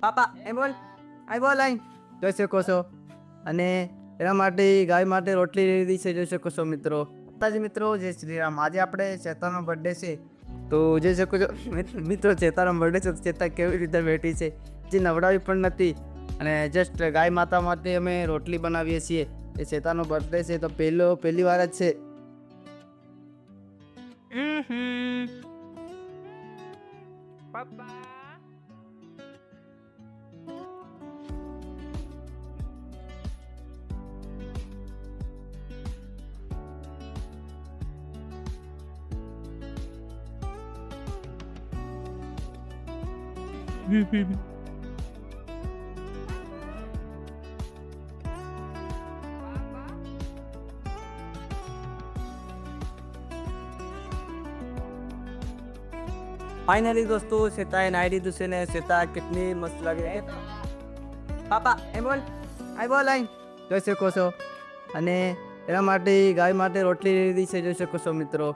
પાપા એ બોલ આઈ બોલ આઈ જોઈ શકો છો અને એના માટે ગાય માટે રોટલી લીધી છે જોઈ શકો છો મિત્રો. માતાજી મિત્રો જય શ્રી રામ. આજે આપણે ચેતાનો બર્થડે છે તો જોઈ શકો છો મિત્રો ચેતાનો બર્થડે છે તો ચેતા કેવી રીતે બેઠી છે, જે નવડાવી પણ નથી અને જસ્ટ ગાય માતા માટે અમે રોટલી બનાવીએ છીએ. એ ચેતાનો બર્થડે છે તો પહેલી વાર જ છે. પપ્પા ફાઇનલી દોસ્તો ચેતાએ નાઈ લીધું છે ને ચેતા કેટલી મસ્ત લાગે. પાપા એ બોલ આઈ બોલ આઈ જોઈ શકો છો અને એના માટે ગાય માટે રોટલી લીધી છે જોઈ શકો છો મિત્રો.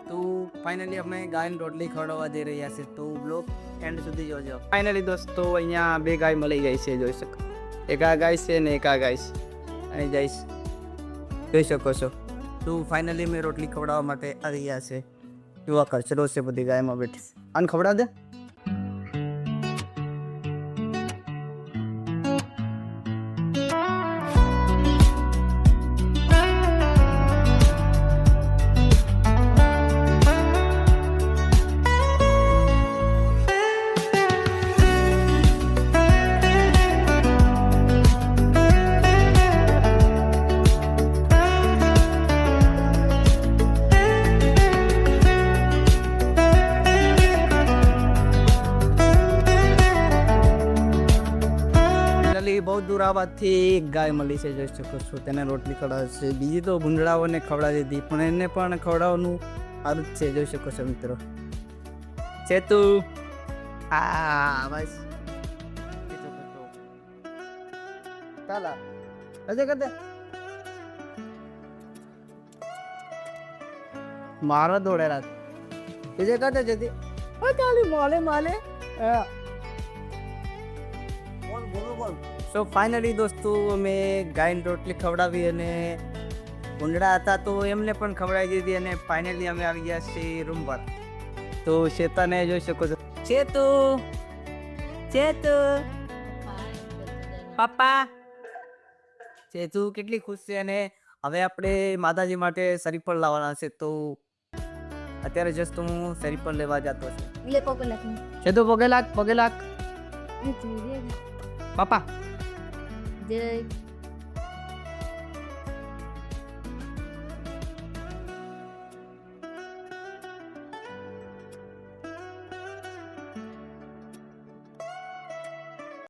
તો ફાઇનલી અમે ગાયને રોટલી ખવડાવવા જઈ રહ્યા છે તો બ્લોગ એન્ડ સુધી જોજો. ફાઇનલી દોસ્તો અહીંયા બે ગાય મળી ગઈ છે જોઈ શકો. એક આ ગાય છે ને એક આ ગાય છે અહીં જઈશ જોઈ શકો છો. તો ફાઇનલી મેં રોટલી ખવડાવવા માટે આવી રહ્યા છે. જોવા ખર્ચરો છે બધી ગાયમાં બેઠી છે. આને ખવડાવ દે. બહુ દૂર આવવાથી એક ગાય મળી છે જોઈ શકો છો. તેને રોટલી ખવડાવશે. બીજી તો ભૂંડળાઓને ખવડાવી દીધી પણ એને પણ ખવડાવવાનું સારું જ છે જોઈ શકો છો મિત્રો. ચેતુ હા બસ ચાલા હજે કર દે. મારો દોડેલા હજે કર દે જેથી ચાલી માલે માલે બોલ બોલો બોલ. સો ફાઇનલી દોસ્તો અમે ગાયને રોટલી ખવડાવી અને ભૂંડડા હતા તો એમને પણ ખવડાવી દીધી અને ફાઇનલી અમે આવી ગયા છીએ રૂમ પર. તો ચેતાને જોઈ શકો છો. ચેતુ ચેતુ પપ્પા ચેતુ કેટલી ખુશ છે અને હવે આપણે માતાજી માટે શરીફળ લાવવાના છે તો અત્યારે જસ્ટ હું શરીફળ લેવા જતો છું. ચેતુ પગે લાગ પગે લાગ. પપ્પા જય